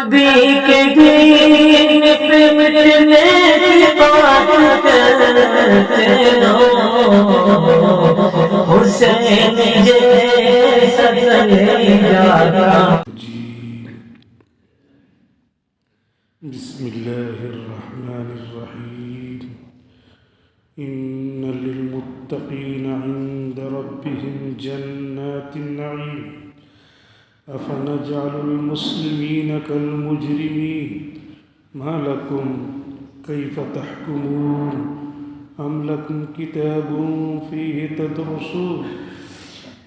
نبی کے دین پہ مٹنے کی بات کرتے رہو، حسین جیسا کلیجا۔ بسم اللہ الرحمن الرحیم۔ ان للمتقین عند ربهم جنات النعیم افنجعل المسلمین كالمجرمین ما لکم کیف تحکمون ام لکم کتاب فیہ تدرسون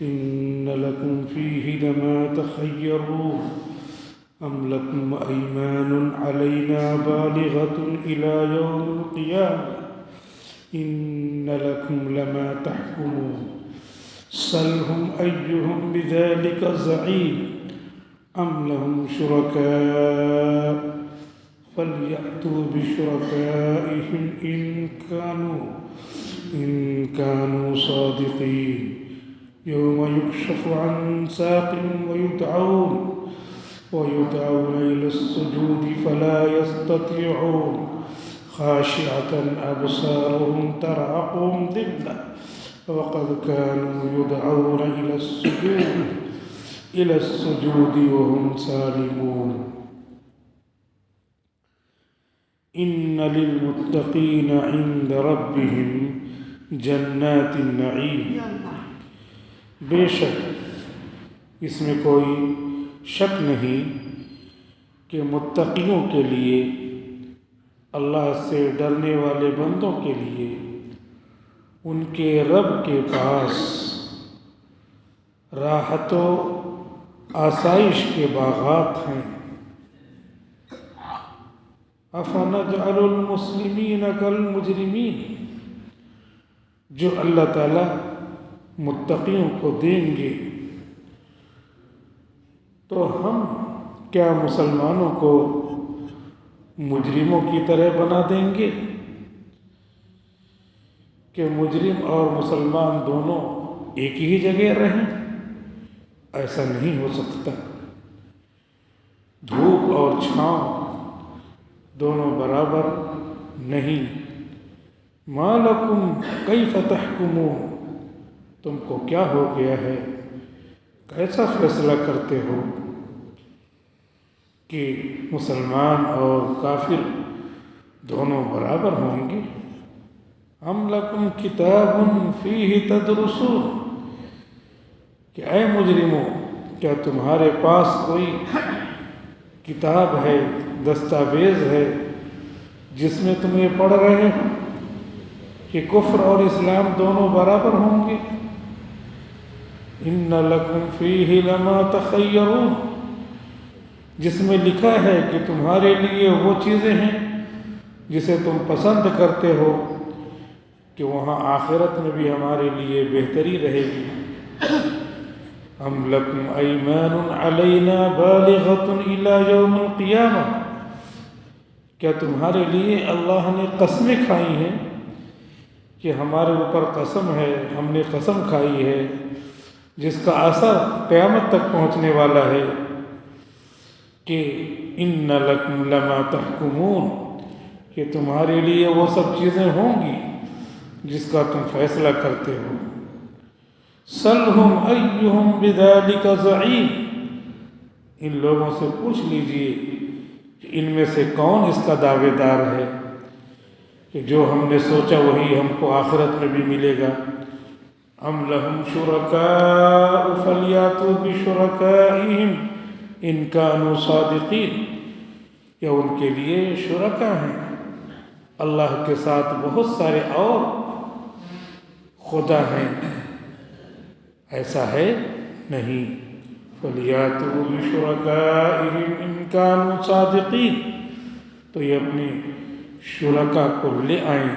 ان لکم فیہ لما تخیرون ام لکم ایمان علینا بالغة الى یوم القیامة ان لکم لما تحکمون سلهم أيهم بذلك زعيم أم لهم شركاء فليأتوا بشركائهم إن كانوا صادقين يوم يكشف عن ساق ويدعون إلى السجود فلا يستطيعون خاشعة أبصارهم ترهقهم ذلة وقد كانوا يدعون إلى السجود وهم سالمون إن للمتقين عند ربهم جنات النعيم۔ بے شک اس میں کوئی شک نہیں کہ متقیوں کے لیے، اللہ سے ڈرنے والے بندوں کے لیے ان کے رب کے پاس راحت و آسائش کے باغات ہیں۔ افنجعل المسلمین کالمجرمین، جو اللہ تعالیٰ متقیوں کو دیں گے تو ہم کیا مسلمانوں کو مجرموں کی طرح بنا دیں گے کہ مجرم اور مسلمان دونوں ایک ہی جگہ رہیں؟ ایسا نہیں ہو سکتا۔ دھوپ اور چھاؤں دونوں برابر نہیں۔ ما لکم کیف تحکمون، تم کو کیا ہو گیا ہے، کیسا فیصلہ کرتے ہو کہ مسلمان اور کافر دونوں برابر ہوں گے؟ ام لکم کتاب فیہ تدرسون، کہ اے مجرموں، کیا تمہارے پاس کوئی کتاب ہے، دستاویز ہے جس میں تم یہ پڑھ رہے ہو کہ کفر اور اسلام دونوں برابر ہوں گے؟ ان لکم فیہ لما تخیرون، جس میں لکھا ہے کہ تمہارے لیے وہ چیزیں ہیں جسے تم پسند کرتے ہو کہ وہاں آخرت میں بھی ہمارے لیے بہتری رہے گی۔ ام لکم ایمان علینا بالغة الی یوم القیامہ، کیا تمہارے لیے اللہ نے قسمیں کھائی ہیں کہ ہمارے اوپر قسم ہے، ہم نے قسم کھائی ہے جس کا اثر قیامت تک پہنچنے والا ہے کہ ان لکم لما تحکمون، کہ تمہارے لیے وہ سب چیزیں ہوں گی جس کا تم فیصلہ کرتے ہو۔ سلہم ایہم بذالک زعیم، ان لوگوں سے پوچھ لیجئے کہ ان میں سے کون اس کا دعوے دار ہے کہ جو ہم نے سوچا وہی ہم کو آخرت میں بھی ملے گا۔ ام لہم شرکاء فلیاتوا بشرکائہم ان کانوا صادقین، یا ان کے لیے شرکاء ہیں، اللہ کے ساتھ بہت سارے اور خدا ہیں؟ ایسا ہے نہیں۔ فَلْيَأْتُوا بِشُرَكَائِهِمْ إِنْ كَانُوا صَادِقِينَ، تو یہ اپنے شرکا کو لے آئیں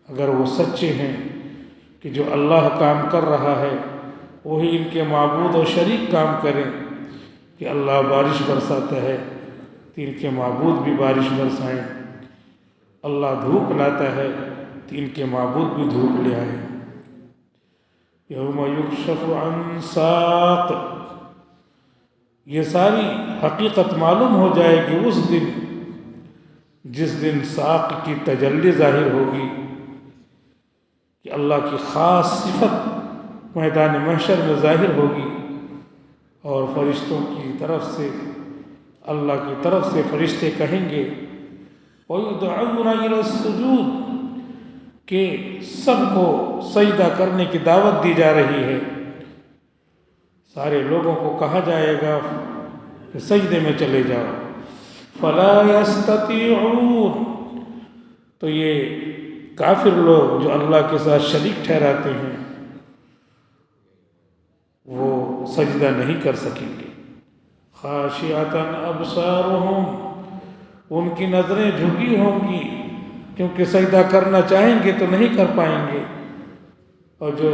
اگر وہ سچے ہیں کہ جو اللہ کام کر رہا ہے وہی ان کے معبود اور شریک کام کریں کہ اللہ بارش برساتا ہے تو ان کے معبود بھی بارش برسائیں، اللہ دھوپ لاتا ہے تو ان کے معبود بھی دھوپ لے آئیں۔ یوم یکشف عن ساق، یہ ساری حقیقت معلوم ہو جائے گی اس دن جس دن ساق کی تجلی ظاہر ہوگی کہ اللہ کی خاص صفت میدان محشر میں ظاہر ہوگی، اور فرشتوں کی طرف سے، اللہ کی طرف سے فرشتے کہیں گے وَيُدْعَوْنَ إِلَى السُّجُودِ کہ سب کو سجدہ کرنے کی دعوت دی جا رہی ہے۔ سارے لوگوں کو کہا جائے گا کہ سجدے میں چلے جاؤ۔ فَلَا يَسْتَطِيعُونَ تو یہ کافر لوگ جو اللہ کے ساتھ شریک ٹھہراتے ہیں وہ سجدہ نہیں کر سکیں گے۔ خاشعۃ ابصارہم ان کی نظریں جھکی ہوں گی کیونکہ سجدہ کرنا چاہیں گے تو نہیں کر پائیں گے، اور جو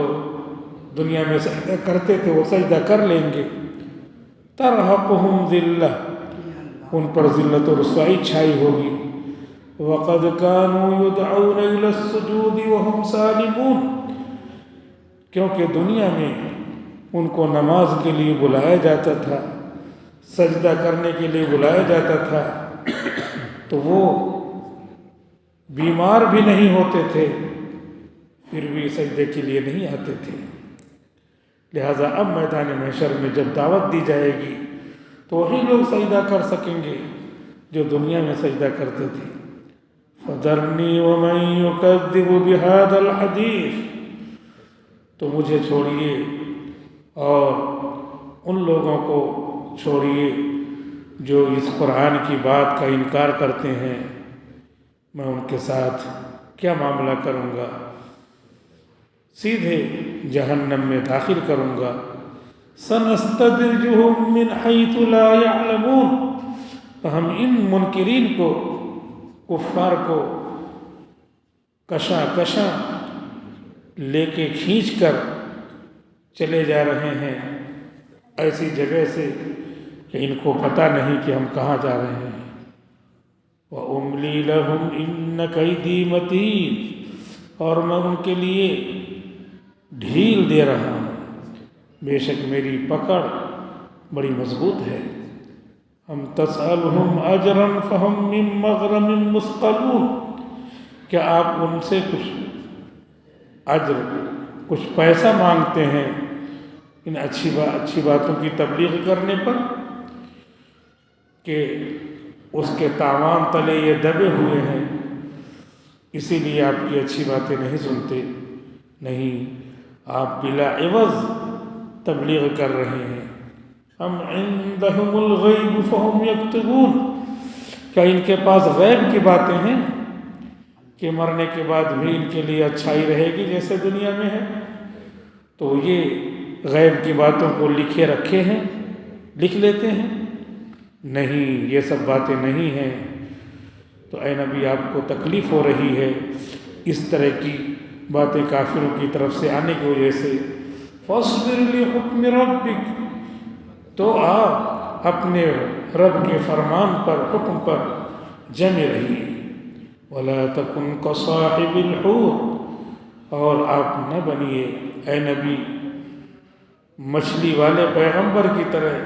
دنیا میں سجدہ کرتے تھے وہ سجدہ کر لیں گے۔ ترہقہم ذلہ ان پر ذلت و رسوائی چھائی ہوگی۔ وَقَدْ كَانُوا يُدْعَوْنَ إِلَى السُّجُودِ وَهُمْ سَالِمُونَ کیونکہ دنیا میں ان کو نماز کے لیے بلایا جاتا تھا، سجدہ کرنے کے لیے بلایا جاتا تھا، تو وہ بیمار بھی نہیں ہوتے تھے، پھر بھی سجدے کے لیے نہیں آتے تھے۔ لہٰذا اب میدان محشر میں جب دعوت دی جائے گی تو وہی لوگ سجدہ کر سکیں گے جو دنیا میں سجدہ کرتے تھے۔ فَذَرْنِي وَمَن يُكَذِّبُ بِهَذَا الْحَدِيثِ تو مجھے چھوڑیے اور ان لوگوں کو چھوڑیے جو اس قرآن کی بات کا انکار کرتے ہیں، میں ان کے ساتھ کیا معاملہ کروں گا؟ سیدھے جہنم میں داخل کروں گا۔ سَنَسْتَدْرِجُهُم مِّنْ حَيْثُ لَا يَعْلَمُونَ تو ہم ان منکرین کو، کفار کو کشاں کشاں لے کے کھینچ کر چلے جا رہے ہیں ایسی جگہ سے کہ ان کو پتہ نہیں کہ ہم کہاں جا رہے ہیں۔ وَأُمْلِي لَهُمْ إِنَّ كَيْدِي مَتِينٌ اور میں ان کے لیے ڈھیل دے رہا ہوں، بے شک میری پکڑ بڑی مضبوط ہے۔ ہم تسألہم اجرا فہم من مغرم مثقلون کیا آپ ان سے کچھ اجر، کچھ پیسہ مانگتے ہیں ان اچھی باتوں کی تبلیغ کرنے پر کہ اس کے تاوان تلے یہ دبے ہوئے ہیں، اسی لیے آپ کی اچھی باتیں نہیں سنتے؟ نہیں، آپ بلا عوض تبلیغ کر رہے ہیں۔ ہم عندہم الغیب فہم یکتبون کیا ان کے پاس غیب کی باتیں ہیں کہ مرنے کے بعد بھی ان کے لیے اچھائی رہے گی جیسے دنیا میں ہے؟ تو یہ غیب کی باتوں کو لکھے رکھے ہیں، لکھ لیتے ہیں؟ نہیں، یہ سب باتیں نہیں ہیں۔ تو اے نبی آپ کو تکلیف ہو رہی ہے اس طرح کی باتیں کافروں کی طرف سے آنے کی وجہ سے۔ فاصبر لحکم ربک تو آپ اپنے رب کے فرمان پر، حکم پر جمے رہیے۔ ولا تکن کصاحب الحوت اور آپ نہ بنیے اے نبی مچھلی والے پیغمبر کی طرح،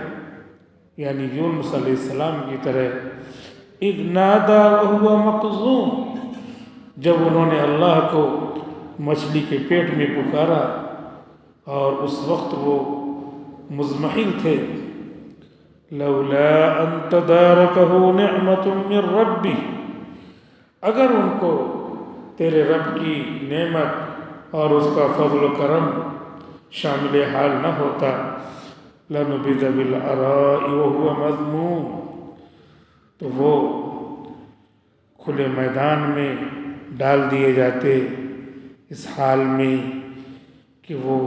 یعنی یونس علیہ السلام کی طرح۔ اذ نادا وهو مکظوم جب انہوں نے اللہ کو مچھلی کے پیٹ میں پکارا اور اس وقت وہ مضمحل تھے۔ لولا ان تدارکہ نعمت من ربی اگر ان کو تیرے رب کی نعمت اور اس کا فضل و کرم شامل حال نہ ہوتا، لنبذ بالعراء وهو مذموم تو وہ کھلے میدان میں ڈال دیے جاتے اس حال میں کہ وہ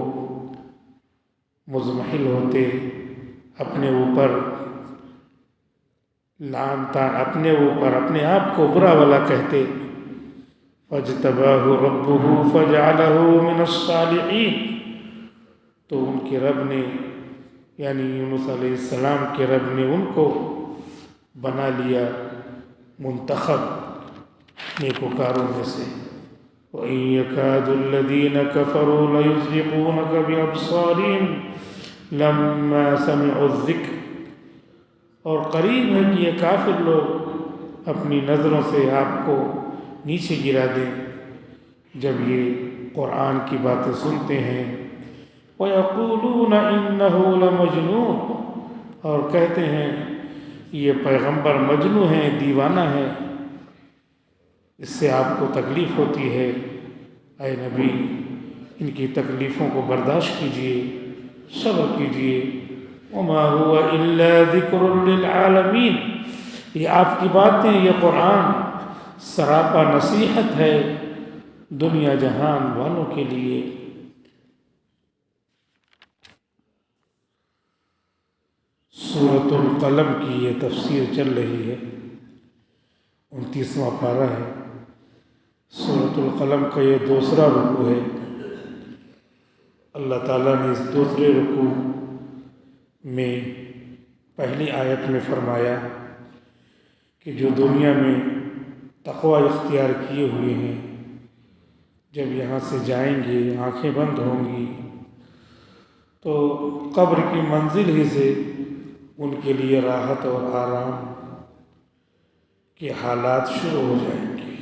مضمحل ہوتے، اپنے اوپر لعنتا، اپنے اوپر اپنے آپ کو برا بھلا کہتے۔ فاجتباہ ربہ فجعلہ من الصالحین تو ان کے رب نے، یعنی یونس علیہ السلام کے رب نے ان کو بنا لیا منتخب نیکوکاروں میں سے۔ وَإِن يَكَادُ الَّذِينَ كَفَرُوا لَيُزْلِقُونَكَ بِأَبْصَارِهِمْ لَمَّا سَمِعُوا الذِّكْرَ اور قریب ہے کہ یہ کافر لوگ اپنی نظروں سے آپ کو نیچے گرا دیں جب یہ قرآن کی باتیں سنتے ہیں۔ وَيَقُولُونَ إِنَّهُ لَمَجْنُونَ، اور کہتے ہیں یہ پیغمبر مجنون ہے، دیوانہ ہے، اس سے آپ کو تکلیف ہوتی ہے۔ اے نبی، ان کی تکلیفوں کو برداشت کیجئے، صبر کیجئے۔ وَمَا هُوَ إِلَّا ذِكْرٌ لِلْعَالَمِينَ، یہ آپ کی باتیں، یہ قرآن سراپا نصیحت ہے دنیا جہان والوں کے لیے۔ سورۃ القلم کی یہ تفسیر چل رہی ہے، 29واں پارہ ہے۔ سورۃ القلم کا یہ دوسرا رکوع ہے۔ اللہ تعالیٰ نے اس دوسرے رکوع میں پہلی آیت میں فرمایا کہ جو دنیا میں تقوی اختیار کیے ہوئے ہیں جب یہاں سے جائیں گے، آنکھیں بند ہوں گی تو قبر کی منزل ہی سے ان کے لیے راحت اور آرام کے حالات شروع ہو جائیں گے۔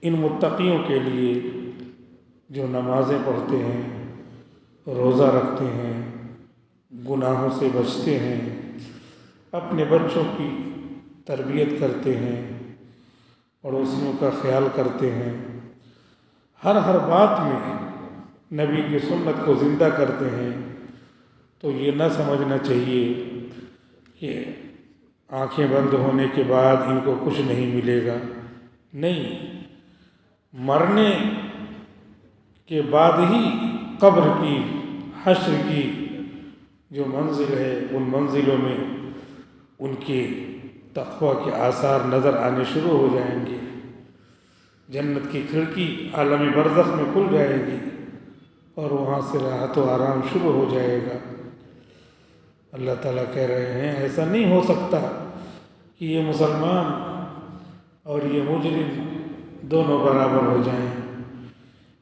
ان متقیوں کے لیے جو نمازیں پڑھتے ہیں، روزہ رکھتے ہیں، گناہوں سے بچتے ہیں، اپنے بچوں کی تربیت کرتے ہیں، پڑوسیوں کا خیال کرتے ہیں، ہر بات میں نبی کی سنت کو زندہ کرتے ہیں، تو یہ نہ سمجھنا چاہیے کہ آنکھیں بند ہونے کے بعد ان کو کچھ نہیں ملے گا۔ نہیں، مرنے کے بعد ہی قبر کی، حشر کی جو منزل ہے، ان منزلوں میں ان کے تقوی کے آثار نظر آنے شروع ہو جائیں گے۔ جنت کی کھڑکی عالم برزخ میں کھل جائے گی اور وہاں سے راحت و آرام شروع ہو جائے گا۔ اللہ تعالیٰ کہہ رہے ہیں ایسا نہیں ہو سکتا کہ یہ مسلمان اور یہ مجرم دونوں برابر ہو جائیں۔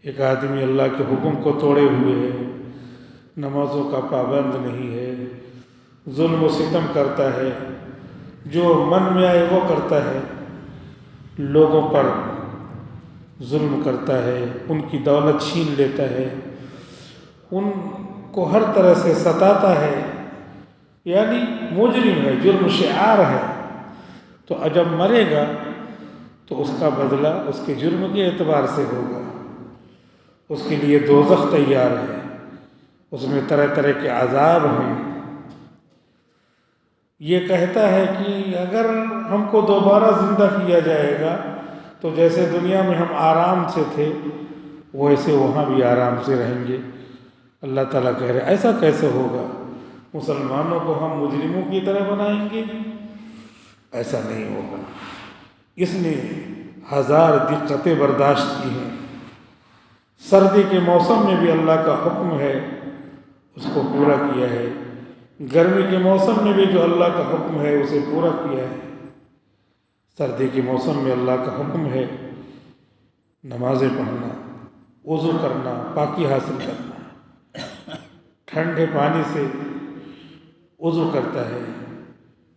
ایک آدمی اللہ کے حکم کو توڑے ہوئے ہے، نمازوں کا پابند نہیں ہے، ظلم و ستم کرتا ہے، جو من میں آئے وہ کرتا ہے، لوگوں پر ظلم کرتا ہے، ان کی دولت چھین لیتا ہے، ان کو ہر طرح سے ستاتا ہے، یعنی مجرم ہے، جرم شعار ہے، تو جب مرے گا تو اس کا بدلہ اس کے جرم کے اعتبار سے ہوگا۔ اس کے لیے دوزخ تیار ہے، اس میں طرح طرح کے عذاب ہیں۔ یہ کہتا ہے کہ اگر ہم کو دوبارہ زندہ کیا جائے گا تو جیسے دنیا میں ہم آرام سے تھے ویسے وہاں بھی آرام سے رہیں گے۔ اللہ تعالیٰ کہہ رہے ایسا کیسے ہوگا؟ مسلمانوں کو ہم مجرموں کی طرح بنائیں گے؟ ایسا نہیں ہوگا۔ اس نے 1000 دقتیں برداشت کی ہیں۔ سردی کے موسم میں بھی اللہ کا حکم ہے، اس کو پورا کیا ہے۔ گرمی کے موسم میں بھی جو اللہ کا حکم ہے اسے پورا کیا ہے۔ سردی کے موسم میں اللہ کا حکم ہے نمازیں پڑھنا، وضو کرنا، پاکی حاصل کرنا۔ ٹھنڈے پانی سے وضو کرتا ہے،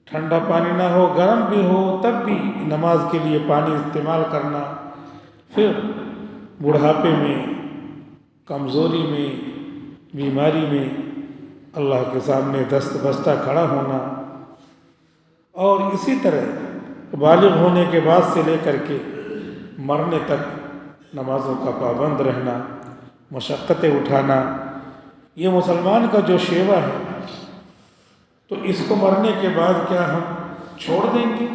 ٹھنڈا پانی نہ ہو، گرم بھی ہو، تب بھی نماز کے لیے پانی استعمال کرنا۔ پھر بڑھاپے میں، کمزوری میں، بیماری میں اللہ کے سامنے دست بستہ کھڑا ہونا، اور اسی طرح بالغ ہونے کے بعد سے لے کر کے مرنے تک نمازوں کا پابند رہنا، مشقتیں اٹھانا، یہ مسلمان کا جو شیوا ہے، تو اس کو مرنے کے بعد کیا ہم چھوڑ دیں گے؟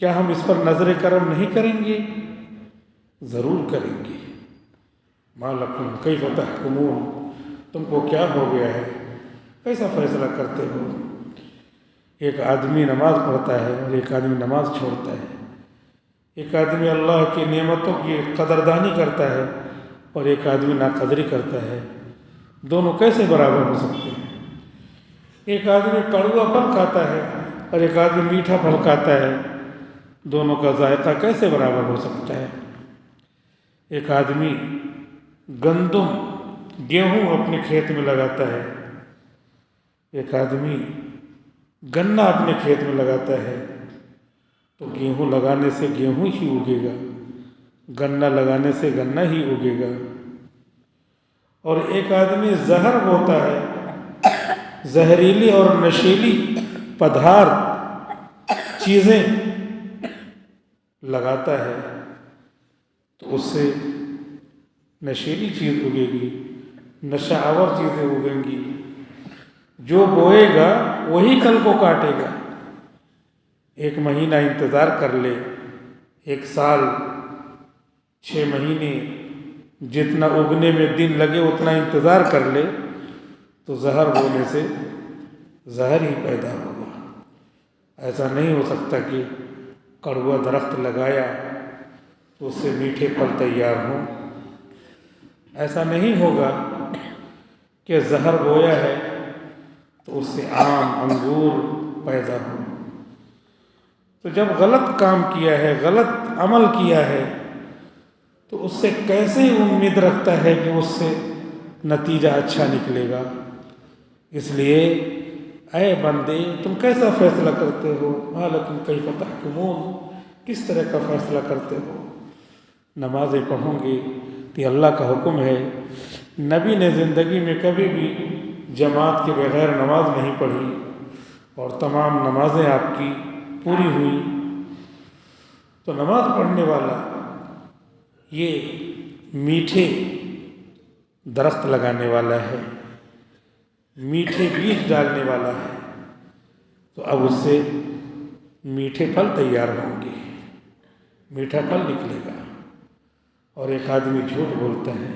کیا ہم اس پر نظر کرم نہیں کریں گے؟ ضرور کریں گے۔ ما لکم کیف تحکمون، تم کو کیا ہو گیا ہے، کیسا فیصلہ کرتے ہو؟ ایک آدمی نماز پڑھتا ہے اور ایک آدمی نماز چھوڑتا ہے۔ ایک آدمی اللہ کی نعمتوں کی قدردانی کرتا ہے اور ایک آدمی ناقدری کرتا ہے۔ دونوں کیسے برابر ہو سکتے ہیں؟ ایک آدمی کڑوا پھل کھاتا ہے اور ایک آدمی میٹھا پھل کھاتا ہے، دونوں کا ذائقہ کیسے برابر ہو سکتا ہے؟ ایک آدمی گندم، گیہوں اپنے کھیت میں لگاتا ہے، ایک آدمی گنا اپنے کھیت میں لگاتا ہے تو گیہوں لگانے سے گیہوں ہی اگے گا، گنا لگانے سے گنا ہی اگے گا۔ اور ایک آدمی زہر بوتا ہے، زہریلی اور نشیلی پدارتھ چیزیں لگاتا ہے تو اس سے نشیلی چیز اگے گی، نشہ آور چیزیں اگیں گی۔ جو بوئے گا وہی کل کو کاٹے گا۔ ایک مہینہ انتظار کر لے، ایک سال، 6 مہینے، جتنا اگنے میں دن لگے اتنا انتظار کر لے تو زہر بونے سے زہر ہی پیدا ہوگا۔ ایسا نہیں ہو سکتا کہ کڑوا درخت لگایا تو اس سے میٹھے پھل تیار ہوں۔ ایسا نہیں ہوگا کہ زہر بویا ہے تو اس سے آم، انگور پیدا ہو۔ تو جب غلط کام کیا ہے، غلط عمل کیا ہے تو اس سے کیسے امید رکھتا ہے کہ اس سے نتیجہ اچھا نکلے گا؟ اس لیے اے بندے، تم کیسا فیصلہ کرتے ہو؟ ما لکم کیف تحکمون، کس طرح کا فیصلہ کرتے ہو؟ نمازیں پڑھوں گے تو یہ اللہ کا حکم ہے۔ نبی نے زندگی میں کبھی بھی جماعت کے بغیر نماز نہیں پڑھی اور تمام نمازیں آپ کی پوری ہوئی۔ تو نماز پڑھنے والا یہ میٹھے درخت لگانے والا ہے، میٹھے بیج ڈالنے والا ہے، تو اب اس سے میٹھے پھل تیار ہوں گے، میٹھا پھل نکلے گا۔ اور ایک آدمی جھوٹ بولتا ہے،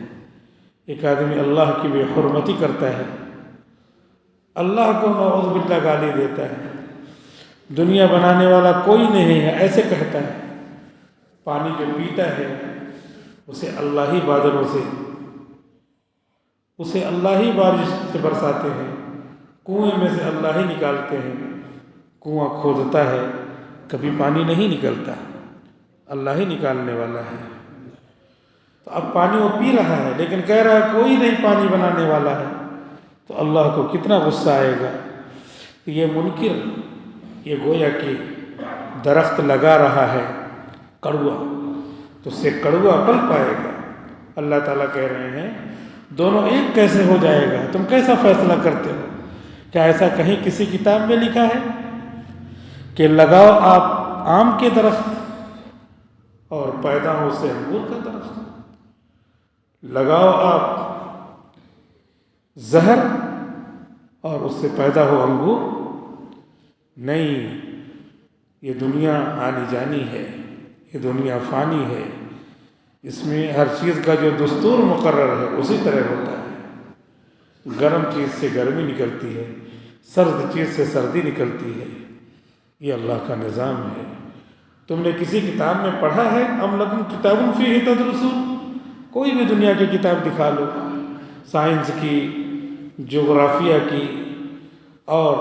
ایک آدمی اللہ کی بے حرمتی کرتا ہے، اللہ کو نعوذ باللہ گالی دیتا ہے، دنیا بنانے والا کوئی نہیں ہے ایسے کہتا ہے، پانی جو پیتا ہے اسے اللہ ہی بادلوں سے، اسے اللہ ہی بارش سے برساتے ہیں، کنویں میں سے اللہ ہی نکالتے ہیں۔ کنواں کھودتا ہے کبھی پانی نہیں نکلتا، اللہ ہی نکالنے والا ہے۔ تو اب پانی وہ پی رہا ہے لیکن کہہ رہا ہے کوئی نہیں پانی بنانے والا ہے، تو اللہ کو کتنا غصہ آئے گا۔ یہ منکر، یہ گویا کہ درخت لگا رہا ہے کڑوا، تو اس سے کڑوا پھل پائے گا۔ اللہ تعالیٰ کہہ رہے ہیں دونوں ایک کیسے ہو جائے گا؟ تم کیسا فیصلہ کرتے ہو؟ کیا ایسا کہیں کسی کتاب میں لکھا ہے کہ لگاؤ آپ آم کے درخت اور پیدا ہو اس سے انگور کا درخت؟ لگاؤ آپ زہر اور اس سے پیدا ہو انگور؟ نہیں، یہ دنیا آنی جانی ہے، یہ دنیا فانی ہے، اس میں ہر چیز کا جو دستور مقرر ہے اسی طرح ہوتا ہے۔ گرم چیز سے گرمی نکلتی ہے، سرد چیز سے سردی نکلتی ہے، یہ اللہ کا نظام ہے۔ تم نے کسی کتاب میں پڑھا ہے ام لکم کتاب فیہ تدرسون؟ کوئی بھی دنیا کی کتاب دکھا لو، سائنس کی، جغرافیہ کی، اور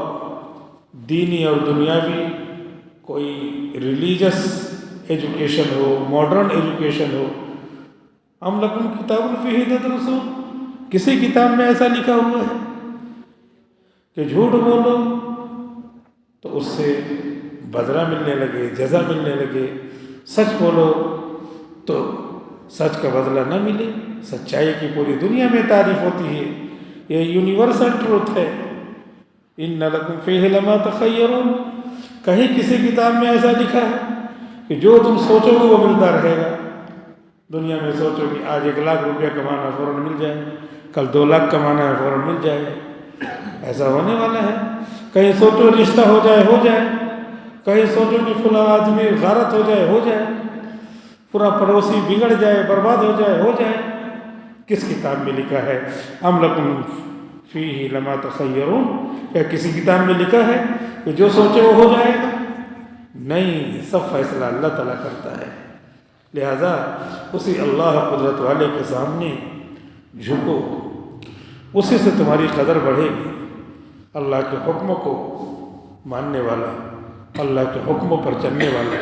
دینی اور دنیاوی، کوئی ریلیجس ایجوکیشن ہو، ماڈرن ایجوکیشن ہو، ام لکم کتاب فیہ تدرسون؟ کسی کتاب میں ایسا لکھا ہوا ہے کہ جھوٹ بولو تو اس سے بدلہ ملنے لگے، جزا ملنے لگے، سچ بولو تو سچ کا بدلہ نہ ملے؟ سچائی کی پوری دنیا میں تعریف ہوتی ہے، یہ یونیورسل ٹروتھ ہے۔ ان لکم فیہ لما تخیرون، کہیں کسی کتاب میں ایسا لکھا ہے کہ جو تم سوچو گے وہ ملتا رہے گا؟ دنیا میں سوچو کہ آج 1 لاکھ روپیہ کمانا فوراً مل جائے، کل 2 لاکھ کمانا ہے فوراً مل جائے، ایسا ہونے والا ہے؟ کہیں سوچو رشتہ ہو جائے، ہو جائے، کہیں سوچو کہ فلاں آدمی غارت ہو جائے، ہو جائے، پورا پڑوسی بگڑ جائے، برباد ہو جائے، ہو جائے۔ کس کتاب میں لکھا ہے ام لکم فیہ لما تخیرون؟ یا کسی کتاب میں لکھا ہے کہ جو سوچے وہ ہو جائے گا؟ نہیں، سب فیصلہ اللہ تعالیٰ کرتا ہے۔ لہذا اسی اللہ قدرت والے کے سامنے جھکو، اسی سے تمہاری قدر بڑھے گی۔ اللہ کے حکموں کو ماننے والا، اللہ کے حکموں پر چلنے والا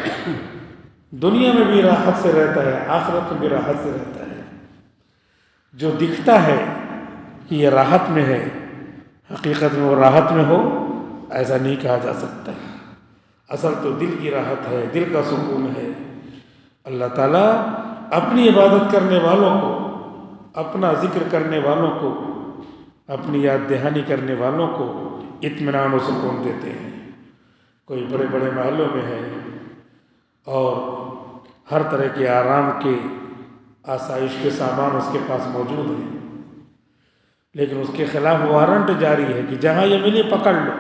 دنیا میں بھی راحت سے رہتا ہے، آخرت میں بھی راحت سے رہتا ہے۔ جو دکھتا ہے کہ یہ راحت میں ہے، حقیقت میں وہ راحت میں ہو ایسا نہیں کہا جا سکتا. اصل تو دل کی راحت ہے، دل کا سکون ہے. اللہ تعالیٰ اپنی عبادت کرنے والوں کو، اپنا ذکر کرنے والوں کو، اپنی یاد دہانی کرنے والوں کو اطمینان و سکون دیتے ہیں. کوئی بڑے بڑے محلوں میں ہے اور ہر طرح کے آرام کے، آسائش کے سامان اس کے پاس موجود ہیں، لیکن اس کے خلاف وارنٹ جاری ہے کہ جہاں یہ ملے پکڑ لو.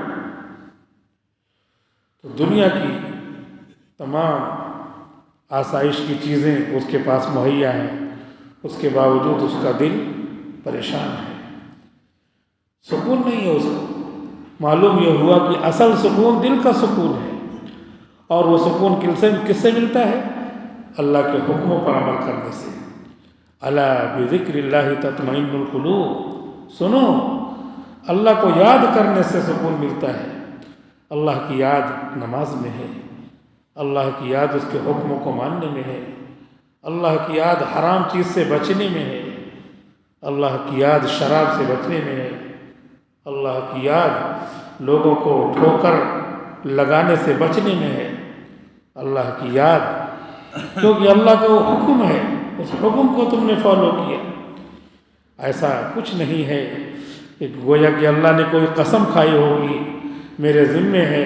تو دنیا کی تمام آسائش کی چیزیں اس کے پاس مہیا ہیں، اس کے باوجود اس کا دل پریشان ہے، سکون نہیں ہے اس کو. معلوم یہ ہوا کہ اصل سکون دل کا سکون ہے، اور وہ سکون کس سے ملتا ہے؟ اللہ کے حکموں پر عمل کرنے سے. الا بذکر اللہ تطمئن القلوب. سنو، اللہ کو یاد کرنے سے سکون ملتا ہے. اللہ کی یاد نماز میں ہے، اللہ کی یاد اس کے حکموں کو ماننے میں ہے، اللہ کی یاد حرام چیز سے بچنے میں ہے، اللہ کی یاد شراب سے بچنے میں ہے، اللہ کی یاد لوگوں کو ٹھوکر لگانے سے بچنے میں ہے. اللہ کی یاد، کیونکہ اللہ کا وہ حکم ہے، اس حکم کو تم نے فالو کیا. ایسا کچھ نہیں ہے کہ گویا کہ اللہ نے کوئی قسم کھائی ہوگی میرے ذمے ہے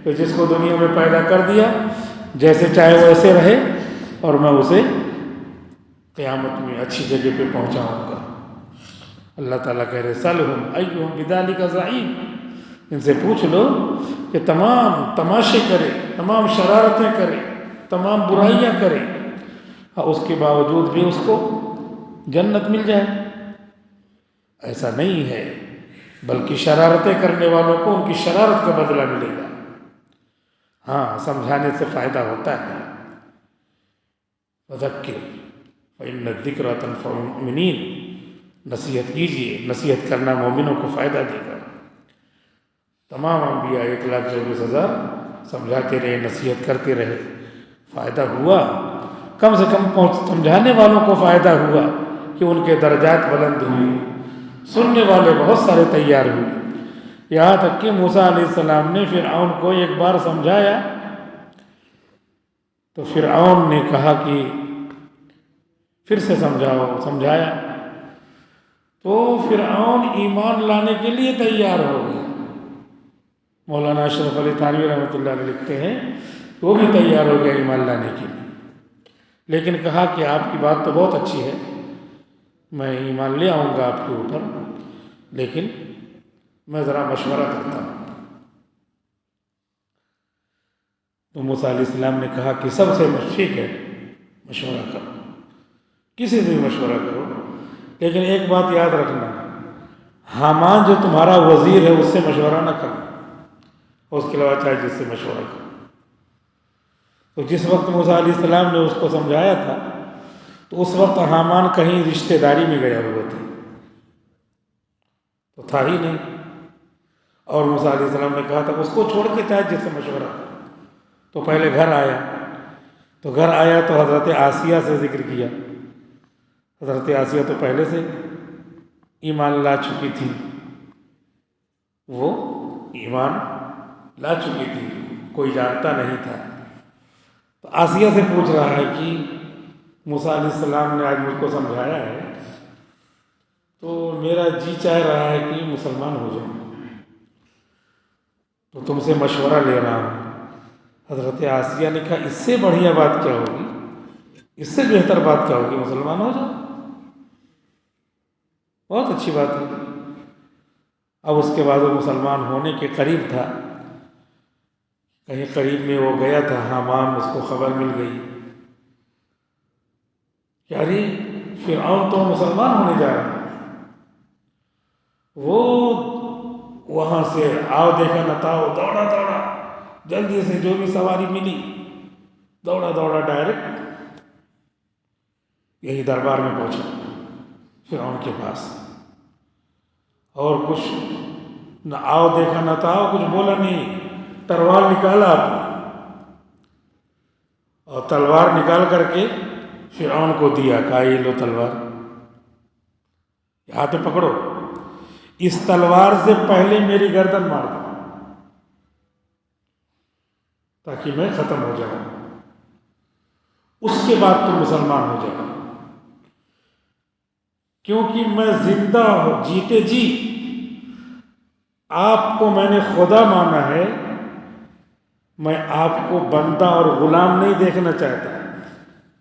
کہ جس کو دنیا میں پیدا کر دیا جیسے چاہے وہ ایسے رہے اور میں اسے قیامت میں اچھی جگہ پہ پہنچاؤں گا. اللہ تعالیٰ کہہ رہے سلہم ایہم بذالک زعیم. ان سے پوچھ لو کہ تمام تماشے کرے، تمام شرارتیں کرے، تمام برائیاں کرے، اس کے باوجود بھی اس کو جنت مل جائے. ایسا نہیں ہے، بلکہ شرارتیں کرنے والوں کو ان کی شرارت کا بدلہ ملے گا. ہاں، سمجھانے سے فائدہ ہوتا ہے. فذکر فإن الذکری تنفع المؤمنین. نصیحت کیجیے، نصیحت کرنا مومنوں کو فائدہ دے گا. تمام انبیاء 1,24,000 سمجھاتے رہے، نصیحت کرتے رہے، فائدہ ہوا. کم سے کم سمجھانے والوں کو فائدہ ہوا کہ ان کے درجات بلند ہوئے، سننے والے بہت سارے تیار ہوئے. یہاں تک کہ موسیٰ علیہ السلام نے فرعون کو ایک بار سمجھایا تو فرعون نے کہا کہ پھر سے سمجھایا تو فرعون ایمان لانے کے لیے تیار ہو گیا. مولانا اشرف علی تھانوی رحمۃ اللہ علیہ لکھتے ہیں وہ بھی تیار ہو گیا ایمان لانے کے لیے، لیکن کہا کہ آپ کی بات تو بہت اچھی ہے، میں ایمان لے آؤں گا آپ کے اوپر، لیکن میں ذرا مشورہ کرتا ہوں. تو موسیٰ علیہ السلام نے کہا کہ سب سے ٹھیک ہے، مشورہ کرو، کسی سے بھی مشورہ کرو، لیکن ایک بات یاد رکھنا، حامان جو تمہارا وزیر ہے اس سے مشورہ نہ کرنا، اس کے علاوہ چاہے جس سے مشورہ کرو. تو جس وقت موسیٰ علیہ السلام نے اس کو سمجھایا تھا تو اس وقت حامان کہیں رشتہ داری میں گیا ہوا تھا، تو تھا ہی نہیں. اور موسیٰ علیہ السلام نے کہا تھا اس کو چھوڑ کے چاہے جس سے مشورہ کرو. تو پہلے گھر آیا تو حضرت آسیہ سے ذکر کیا. حضرت آسیہ تو پہلے سے ایمان لا چکی تھی، وہ ایمان لا چکی تھی، کوئی جانتا نہیں تھا. تو آسیہ سے پوچھ رہا ہے کہ موسیٰ علیہ السلام نے آج مجھ کو سمجھایا ہے تو میرا جی چاہ رہا ہے کہ مسلمان ہو جاؤں، تو تم سے مشورہ لے رہا ہوں. حضرت آسیہ نے کہا اس سے بڑھیا بات کیا ہوگی، اس سے بہتر بات کیا ہوگی، مسلمان ہو جاؤ، بہت اچھی بات ہے. اب اس کے بعد وہ مسلمان ہونے کے قریب تھا، کہیں قریب میں وہ گیا تھا، حامان اس کو خبر مل گئی کہ ارے فرعون تو مسلمان ہونے جا رہا ہے. وہ وہاں سے آؤ دیکھا نہ تھا، وہ دوڑا جلدی سے جو بھی سواری ملی دوڑا ڈائریکٹ یہی دربار میں پہنچا فرعون کے پاس. اور کچھ نہ آؤ دیکھا نہ تھا، کچھ بولا نہیں، تلوار نکالا آپ نے اور تلوار نکال کر کے فرعون کو دیا، کہا یہ لو تلوار، ہاتھ میں پکڑو، اس تلوار سے پہلے میری گردن مار دو. تاکہ میں ختم ہو جاؤں، اس کے بعد تم مسلمان ہو جاؤ، کیونکہ میں زندہ ہوں، جیتے جی آپ کو میں نے خدا مانا ہے، میں آپ کو بندہ اور غلام نہیں دیکھنا چاہتا،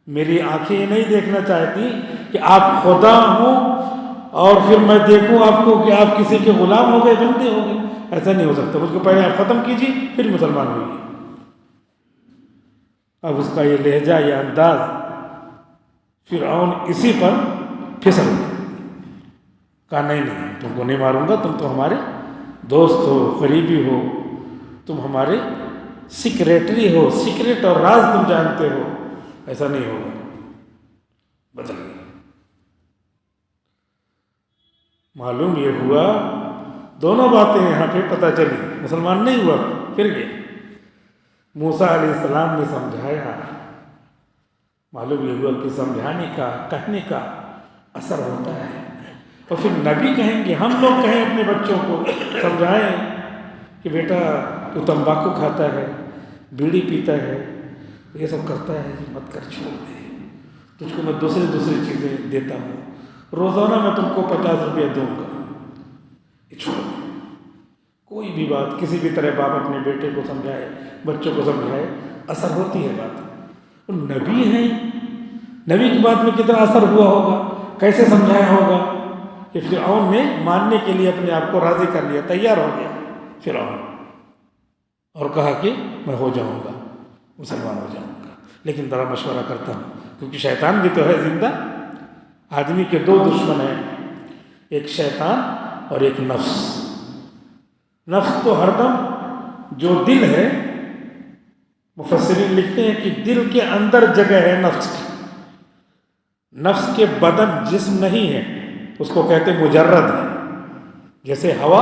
میری آنکھیں یہ نہیں دیکھنا چاہتی کہ آپ خدا ہوں اور پھر میں دیکھوں آپ کو کہ آپ کسی کے غلام ہو گئے، بندے ہو گئے، ایسا نہیں ہو سکتا، مجھ کو پہلے آپ ختم کیجیے پھر مسلمان ہوئیے۔ اب اس کا یہ لہجہ، یہ انداز، فرعون اسی پر پھسل گیا، کہا نہیں تم کو نہیں ماروں گا، تم تو ہمارے دوست ہو، قریبی ہو، تم ہمارے سیکریٹری ہو، سیکریٹ اور راز تم جانتے ہو، ایسا نہیں ہوگا، بدل گیا۔ معلوم یہ ہوا، دونوں باتیں یہاں پہ پتہ چلی، مسلمان نہیں ہوا، پھر گیا۔ موسیٰ علیہ السلام نے سمجھایا، معلوم یہ ہوا کہ سمجھانے کا، کہنے کا اثر ہوتا ہے، اور پھر نبی کہیں گے، ہم لوگ کہیں اپنے بچوں کو سمجھائیں کہ بیٹا تو تمباکو کھاتا ہے، بیڑی پیتا ہے، یہ سب کرتا ہے، مت کر، چھوڑ دے، تجھ کو میں دوسری چیزیں دیتا ہوں، روزانہ میں تم کو 50 روپیہ دوں گا، یہ چھوڑ دے۔ کوئی بھی بات کسی بھی طرح باپ اپنے بیٹے کو سمجھائے، بچوں کو سمجھائے، اثر ہوتی ہے بات۔ اور نبی ہیں، نبی کی بات میں کتنا اثر ہوا ہوگا، کیسے سمجھایا ہوگا کہ فرعون نے ماننے کے لیے اپنے آپ کو راضی کر لیا، تیار ہو گیا فرعون، اور کہا کہ میں ہو جاؤں گا، مسلمان ہو جاؤں گا، لیکن ذرا مشورہ کرتا ہوں، کیونکہ شیطان بھی تو ہے زندہ۔ آدمی کے دو دشمن ہیں، ایک شیطان اور ایک نفس۔ نفس تو ہر دم جو دل ہے، مفسرین لکھتے ہیں کہ دل کے اندر جگہ ہے نفس کی، نفس کے بدن جسم نہیں ہے، اس کو کہتے مجرد ہے، جیسے ہوا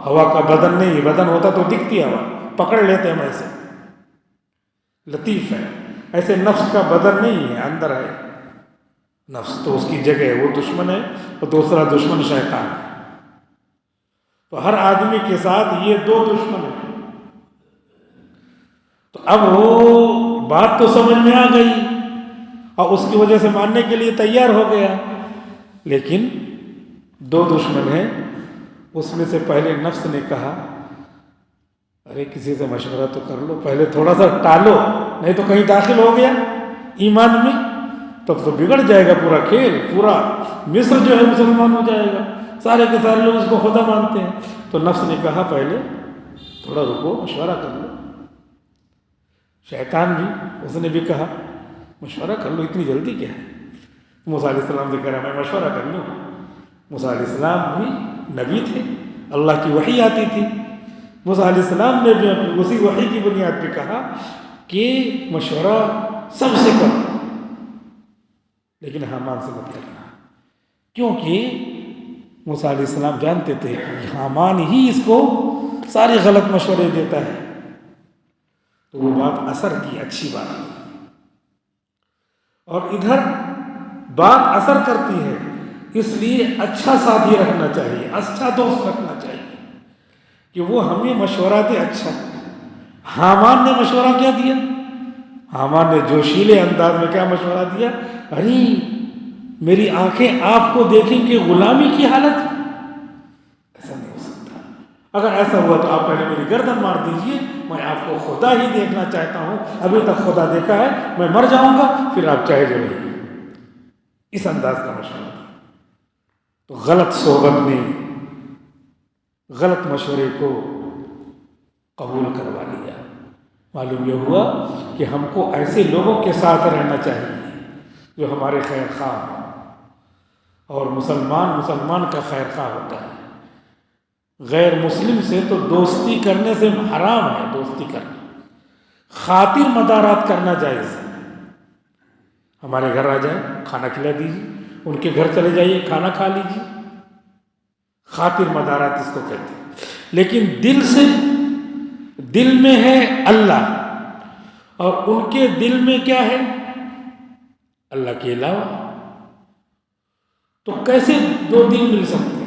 کا بدن نہیں ہے، بدن ہوتا تو دکھتی ہوا، پکڑ لیتے ہم ایسے، لطیف ہے، ایسے نفس کا بدن نہیں ہے، اندر ہے نفس، تو اس کی جگہ ہے، وہ دشمن ہے، اور دوسرا دشمن شیطان ہے۔ تو ہر آدمی کے ساتھ یہ دو دشمن ہیں۔ تو اب وہ بات تو سمجھ میں آ گئی اور اس کی وجہ سے ماننے کے لیے تیار ہو گیا، لیکن دو دشمن ہیں، اس میں سے پہلے نفس نے کہا ارے کسی سے مشورہ تو کر لو، پہلے تھوڑا سا ٹالو، نہیں تو کہیں داخل ہو گیا ایمان میں تب تو بگڑ جائے گا پورا کھیل، پورا مصر جو ہے مسلمان ہو جائے گا، سارے کے سارے لوگ اس کو خدا مانتے ہیں۔ تو نفس نے کہا پہلے تھوڑا رکو، مشورہ کر لو۔ شیطان بھی، اس نے بھی کہا مشورہ کر لو، اتنی جلدی کیا ہے؟ موسیٰ علیہ السلام سے کہہ رہا میں مشورہ کر لوں۔ موسیٰ علیہ السلام بھی نبی تھے، اللہ کی وحی آتی تھی، موسیٰ علیہ السلام نے بھی اپنی اسی وحی کی بنیاد پہ کہا کہ مشورہ سب سے کرو، لیکن حامان سے مت کرنا، کیونکہ موسیٰ علیہ السلام جانتے تھے کہ حامان ہی اس کو سارے غلط مشورے دیتا ہے۔ تو وہ بات اثر کی، اچھی بات، اور ادھر بات اثر کرتی ہے، اس لیے اچھا ساتھی رکھنا چاہیے، اچھا دوست رکھنا چاہیے کہ وہ ہمیں مشورہ دے اچھا۔ حامان نے مشورہ کیا دیا؟ حامان نے جوشیلے انداز میں کیا مشورہ دیا؟ ارے میری آنکھیں آپ کو دیکھیں کہ غلامی کی حالت، ایسا نہیں ہو سکتا، اگر ایسا ہوا تو آپ پہلے میری گردن مار دیجئے، میں آپ کو خدا ہی دیکھنا چاہتا ہوں، ابھی تک خدا دیکھا ہے، میں مر جاؤں گا پھر آپ چاہے جو رہیے، اس انداز کا مشورہ تھا۔ تو غلط صحبت نے غلط مشورے کو قبول کروا لیا۔ معلوم یہ ہوا کہ ہم کو ایسے لوگوں کے ساتھ رہنا چاہیے جو ہمارے خیر خواہ ہوں، اور مسلمان کا خیر خواہ ہوتا ہے، غیر مسلم سے تو دوستی کرنے سے حرام ہے، دوستی کرنا، خاطر مدارات کرنا جائز ہے۔ ہمارے گھر آ جائیں، کھانا کھلا دیجیے، ان کے گھر چلے جائیے، کھانا کھا لیجیے، خاطر مدارات اس کو کہتے ہیں۔ لیکن دل میں ہے اللہ، اور ان کے دل میں کیا ہے؟ اللہ کے علاوہ، تو کیسے دو دل مل سکتے ہیں؟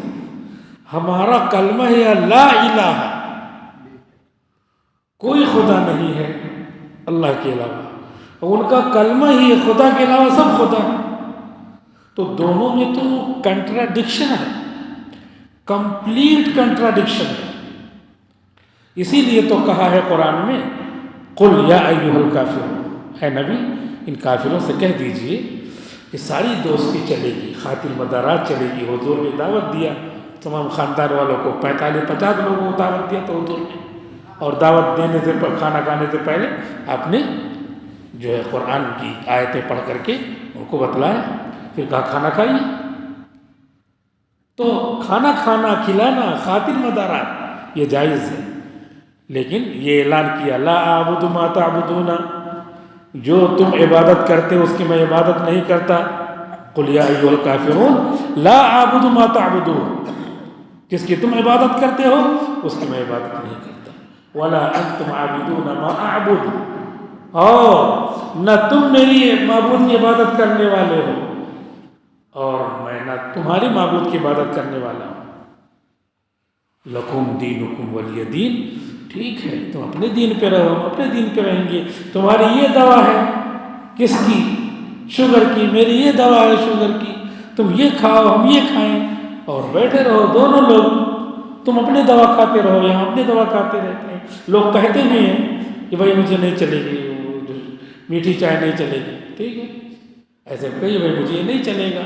ہمارا کلمہ ہے لا الہ، کوئی خدا نہیں ہے اللہ کے علاوہ، اور ان کا کلمہ ہی خدا کے علاوہ سب خدا ہے. تو دونوں میں تو کنٹراڈکشن ہے، کمپلیٹ کنٹراڈکشن ہے. اسی لیے تو کہا ہے قرآن میں قل یا ایھا الکافرون، اے نبی ان کافروں سے کہہ دیجئے کہ ساری دوستی چلے گی، خاطر مدارات چلے گی. حضور نے دعوت دیا تمام خاندان والوں کو، 45-50 لوگوں کو دعوت دیا تو حضور نے، اور دعوت دینے سے کھانا کھانے سے پہلے آپ نے جو ہے قرآن کی آیتیں پڑھ کر کے ان کو بتلایا. پھر کہا کھانا کھائیے. تو کھانا کھانا، کھلانا، خاطر مدارات یہ جائز ہے، لیکن یہ اعلان کیا لا اعبد ما تعبدون، جو تم عبادت کرتے ہو اس کی میں عبادت نہیں کرتا. قل یا ایھا الکافرون لا اعبد ما تعبدون، جس کی تم عبادت کرتے ہو اس کی میں عبادت نہیں کرتا. ولا انتم عابدون ما اعبد، اور نہ تم میری معبود کی عبادت کرنے والے ہو اور میں نہ تمہاری معبود کی عبادت کرنے والا ہوں. لکم دینکم ولی دین، ٹھیک ہے تم اپنے دین پہ رہو، ہم اپنے دین پہ رہیں گے. تمہاری یہ دوا ہے، کس کی؟ شوگر کی. میری یہ دوا ہے شوگر کی، تم یہ کھاؤ ہم یہ کھائیں، اور بیٹھے رہو دونوں لوگ. تم اپنے دوا کھاتے رہو، یہاں اپنے دوا کھاتے رہتے ہیں. لوگ کہتے بھی ہیں کہ بھائی مجھے نہیں چلے گی میٹھی چائے، نہیں چلے گی، ٹھیک ہے ایسے کہیے بھائی مجھے یہ نہیں چلے گا،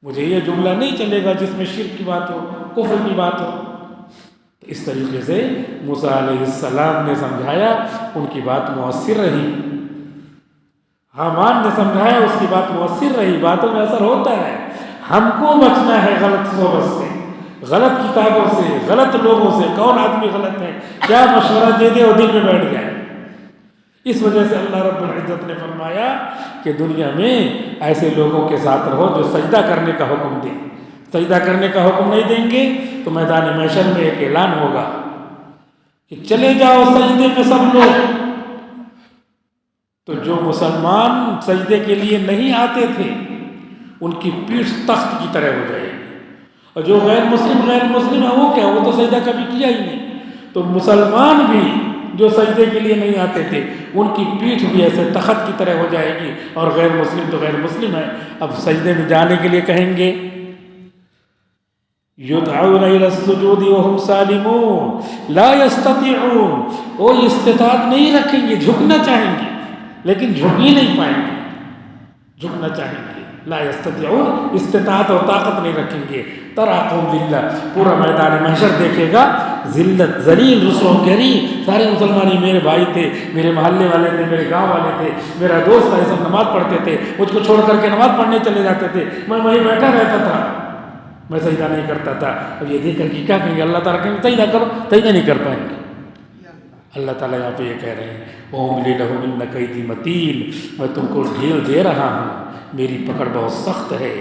مجھے یہ جملہ نہیں چلے گا جس میں شرک کی بات ہو، کفر کی بات ہو. تو اس طریقے سے موسیٰ علیہ السلام نے سمجھایا، ان کی بات مؤثر رہی. حامان نے سمجھایا، اس کی بات مؤثر رہی. باتوں میں اثر ہوتا ہے. ہم کو بچنا ہے غلط صحبت سے، غلط کتابوں سے، غلط لوگوں سے. کون آدمی غلط ہے، کیا مشورہ دے دے اور دل میں بیٹھ جائے. اس وجہ سے اللہ رب العزت نے فرمایا کہ دنیا میں ایسے لوگوں کے ساتھ رہو جو سجدہ کرنے کا حکم دیں. سجدہ کرنے کا حکم نہیں دیں گے تو میدان محشر میں ایک اعلان ہوگا کہ چلے جاؤ سجدے میں سب لوگ. تو جو مسلمان سجدے کے لیے نہیں آتے تھے ان کی پیٹھ تخت کی طرح ہو جائے گی، اور جو غیر مسلم ہے وہ کیا، وہ تو سجدہ کبھی کیا ہی نہیں. تو مسلمان بھی جو سجدے کے لیے نہیں آتے تھے ان کی پیٹھ بھی ایسے تخت کی طرح ہو جائے گی. اور غیر مسلم تو غیر مسلم ہے، اب سجدے میں جانے کے لیے کہیں گے یدعون الی السجود وهم سالمون لا یستطیعون، وہ استطاعت نہیں رکھیں گے، جھکنا چاہیں گے لیکن جھک ہی نہیں پائیں گے. جھکنا چاہیں گے، لا یستطیعون، استطاعت اور طاقت نہیں رکھیں گے. تراقم ذلہ، پورا میدان محشر دیکھے گا ذلت، ذلیل، رسوا گری. سارے مسلمان ہی میرے بھائی تھے، میرے محلے والے تھے، میرے گاؤں والے تھے، میرا دوست تھا، یہ سب نماز پڑھتے تھے، مجھ کو چھوڑ کر کے نماز پڑھنے چلے جاتے تھے، میں وہیں بیٹھا رہتا تھا، میں سجدہ نہیں کرتا تھا. اب یہ دیکھ کر کے کیا کہیں گے، اللہ تعالیٰ کہیں گے سجدہ کرو، سجدہ نہیں کر پائیں گے. اللہ تعالیٰ یہاں پہ یہ کہہ رہے ہیں وَأُمْلِي لَهُمْ إِنَّ كَيْدِي مَتِينٌ، میں تم کو ڈھیل دے رہا ہوں، میری پکڑ بہت سخت ہے.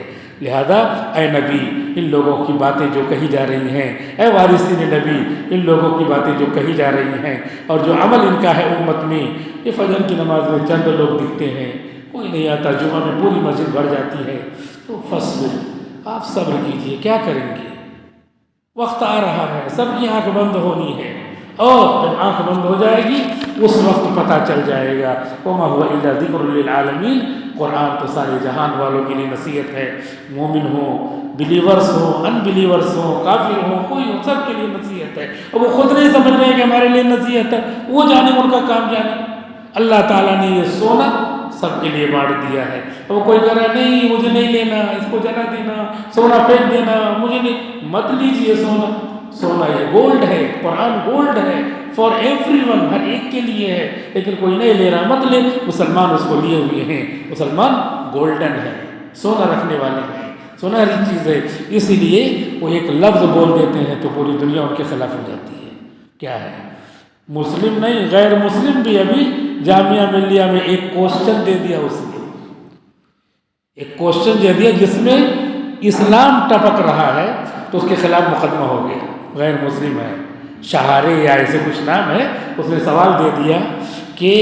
لہذا اے نبی ان لوگوں کی باتیں جو کہی جا رہی ہیں، اے وارثین نبی ان لوگوں کی باتیں جو کہی جا رہی ہیں اور جو عمل ان کا ہے امت میں، یہ فجر کی نماز میں چند لوگ دکھتے ہیں، کوئی نہیں آتا، جمعہ میں پوری مسجد بھر جاتی ہے. تو فصبر، آپ صبر کیجئے، کیا کریں گے، وقت آ رہا ہے، سب کی آنکھ بند ہونی ہے، اور جب آنکھ بند ہو جائے گی اس وقت پتہ چل جائے گا. وَمَا هُوَ إِلَّا ذِكْرٌ لِّلْعَالَمِينَ، قرآن تو سارے جہان والوں کے لیے نصیحت ہے. مومن ہوں، بلیورس ہوں، ان بلیورس ہوں، کافر ہوں، کوئی ہو، سب کے لیے نصیحت ہے. اور وہ خود نہیں سمجھ رہے کہ ہمارے لیے نصیحت ہے، وہ جانے ان کا کام جانے. اللہ تعالیٰ نے یہ سونا سب کے لیے بانٹ دیا ہے. وہ کوئی کہہ رہا نہیں مجھے نہیں لینا، اس کو جلا دینا، سونا پھینک دینا، مجھے نہیں، مت لیجیے سونا. سونا یہ گولڈ ہے، قرآن گولڈ ہے، فار ایوری ون، ہر ایک کے لیے ہے، لیکن کوئی نہیں لے رہا، مت لے. مسلمان اس کو لیے ہوئے ہیں، مسلمان گولڈن ہے، سونا رکھنے والے ہیں، سنہری چیز ہے. اسی لیے وہ ایک لفظ بول دیتے ہیں تو پوری دنیا ان کے خلاف ہو جاتی ہے. کیا ہے؟ مسلم نہیں، غیر مسلم بھی ابھی جامعہ ملیہ میں ایک کوسچن دے دیا، اس نے ایک کوسچن دے دیا جس میں اسلام ٹپک رہا ہے تو اس کے خلاف مقدمہ ہو گیا. غیر مسلم ہے، شہارے یا ایسے کچھ نام ہے، اس نے سوال دے دیا کہ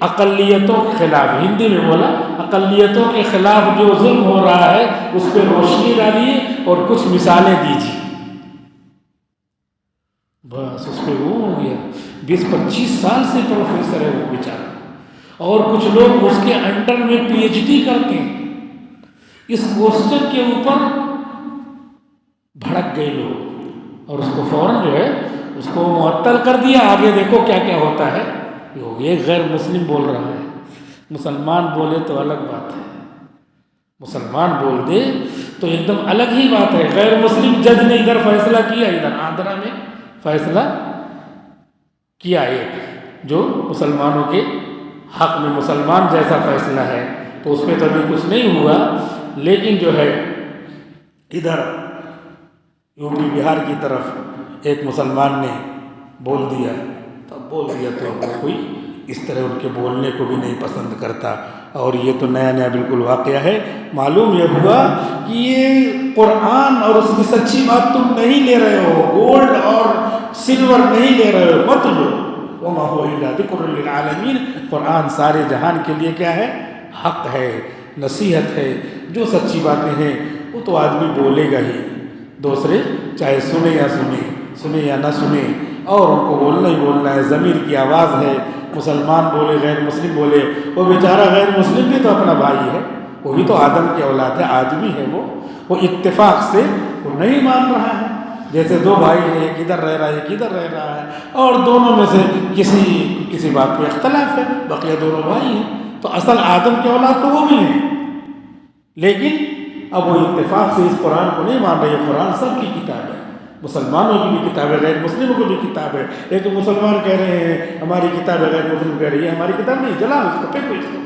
اقلیتوں کے خلاف، ہندی میں بولا، اقلیتوں کے خلاف جو ظلم ہو رہا ہے اس پہ روشنی ڈالیے اور کچھ مثالیں دیجیے. بس اس پہ وہ ہو گیا، 20-25 سال سے پروفیسر ہے وہ بیچارہ، اور کچھ لوگ اس کے انڈر میں پی ایچ ڈی کرتے ہیں۔ اس کوسچن کے اوپر بھڑک گئے لوگ اور اس کو فوراً جو ہے اس کو معطل کر دیا، آگے دیکھو کیا کیا ہوتا ہے۔ یہ غیر مسلم بول رہا ہے، مسلمان بولے تو الگ بات ہے، مسلمان بول دے تو ایک دم الگ ہی بات ہے۔ غیر مسلم جج نے ادھر فیصلہ کیا، ادھر آندھرا میں فیصلہ کیا ایک جو مسلمانوں کے حق میں مسلمان جیسا فیصلہ ہے، تو اس پہ تو ابھی کچھ نہیں ہوا، لیکن جو ہے ادھر یو پی بہار کی طرف ایک مسلمان نے بول دیا، تب بول دیا تو کوئی اس طرح ان کے بولنے کو بھی نہیں پسند کرتا۔ اور یہ تو نیا نیا بالکل واقعہ ہے۔ معلوم یہ ہوا کہ یہ قرآن اور اس کی سچی بات تم نہیں لے رہے ہو، گولڈ اور سلور نہیں لے رہے ہو، مت لو۔ وما هو الا ذکر للعالمین، قرآن سارے جہان کے لیے کیا ہے؟ حق ہے، نصیحت ہے۔ جو سچی باتیں ہیں وہ تو آدمی بولے گا ہی، دوسرے چاہے سنے یا نہ سنے، اور ان کو بولنا ہی بولنا ہے۔ ضمیر کی آواز ہے، مسلمان بولے غیر مسلم بولے، وہ بیچارہ غیر مسلم بھی تو اپنا بھائی ہے، وہ بھی تو آدم کی اولاد ہے، آدمی ہے، وہ اتفاق سے وہ نہیں مان رہا ہے۔ جیسے دو بھائی ہیں، ایک ادھر رہ رہا ہے ایک ادھر رہ رہا ہے، اور دونوں میں سے کسی بات پہ اختلاف ہے، بقیہ دونوں بھائی ہیں، تو اصل آدم کی اولاد تو وہ بھی ہیں، لیکن اب وہ اتفاق سے اس قرآن کو نہیں مان رہے۔ قرآن سب کی کتاب ہے، مسلمانوں کی بھی کتاب ہے، غیر مسلموں کی بھی کتاب ہے۔ ایک مسلمان کہہ رہے ہیں ہماری کتاب ہے، غیر مسلم کہہ رہی ہے ہماری کتاب نہیں، جلا اس کو، پھینکو اس کو۔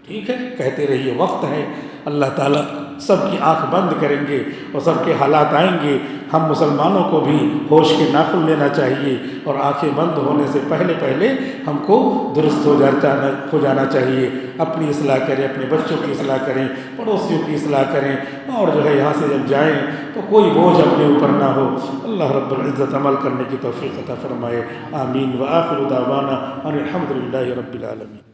ٹھیک ہے، کہتے رہیے، وقت ہے، اللہ تعالیٰ سب کی آنکھ بند کریں گے اور سب کے حالات آئیں گے۔ ہم مسلمانوں کو بھی ہوش کے ناخن لینا چاہیے، اور آنکھیں بند ہونے سے پہلے ہم کو درست ہو جانا چاہیے۔ اپنی اصلاح کریں، اپنے بچوں کی اصلاح کریں، پڑوسیوں کی اصلاح کریں، اور جو ہے یہاں سے جب جائیں تو کوئی بوجھ اپنے اوپر نہ ہو۔ اللہ رب العزت عمل کرنے کی توفیق عطا فرمائے، آمین۔ وآخر دعوانا ان الحمد للہ رب العالمین۔